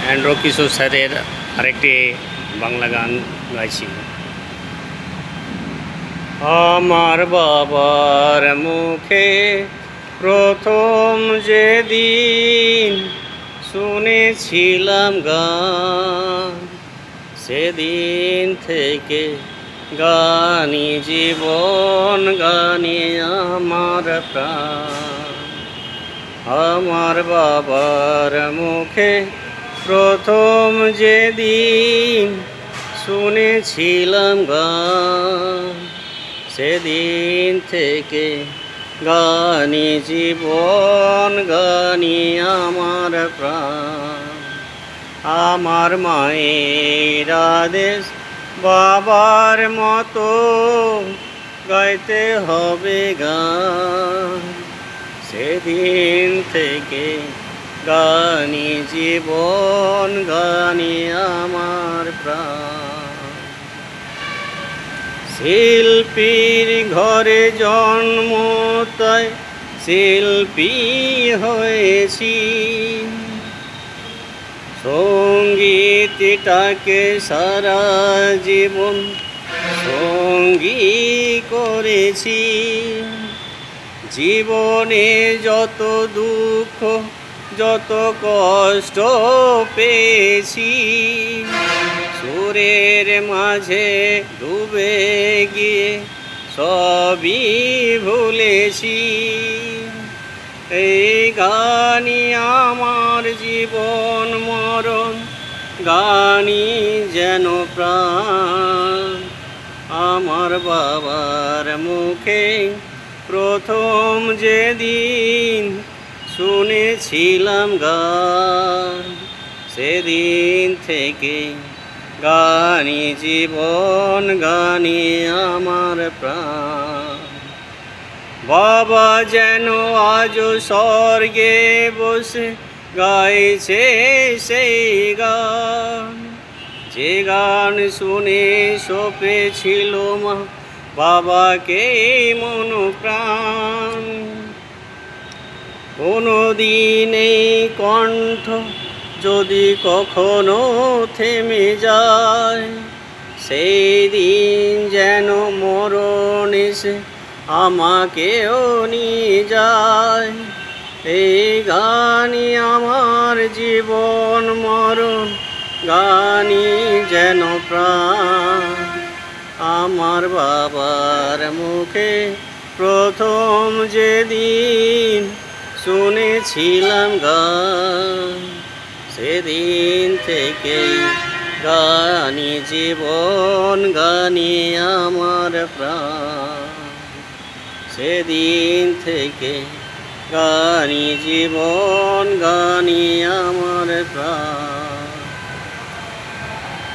Andrew কিশোর স্যারের আরেকটি বাংলা গান গাইছি। আমার বাবার মুখে প্রথম যেদিন শুনেছিলাম গান, সেদিন থেকে গানই জীবন, গানই আমার প্রাণ। আমার বাবার মুখে প্রথম যেদিন শুনেছিলাম গান, সেদিন থেকে গানই জীবন, গানই আমার প্রাণ। আমার মায়ের আদেশ বাবার মতো গাইতে হবে গান, সেদিন থেকে গানই জীবন, গানই আমার প্রাণ। শিল্পীর ঘরে জন্ম, তাই শিল্পী হয়েছি। সঙ্গীতটাকে সারা জীবন সঙ্গী করেছি। জীবনে যত দুঃখ, যত কষ্ট পেয়েছি, সুরের মাঝে ডুবে গিয়ে সবই ভুলেছি। এই গানই আমার জীবন মরণ, গানই যেন প্রাণ। আমার বাবার মুখে প্রথম যেদিন শুনেছিলাম গান, সেদিন থেকে গানই জীবন, গানই আমার প্রাণ। বাবা যেন আজ স্বর্গে বসে গাইছে সেই গান, যে গান শুনে সপেছিল মা বাবাকে মন প্রাণ। কোনোদিন এই কণ্ঠ যদি কখনো থেমে যায়, সেই দিন যেন মরণ এসে আমাকেও নিয়ে যায়। এই গানই আমার জীবন মরণ, গানই যেন প্রাণ। আমার বাবার মুখে প্রথম যেদিন শুনেছিলাম গান, সেদিন থেকে গানই জীবন, গানই আমার প্রাণ। সেদিন থেকে গানই জীবন, গানই আমার প্রাণ।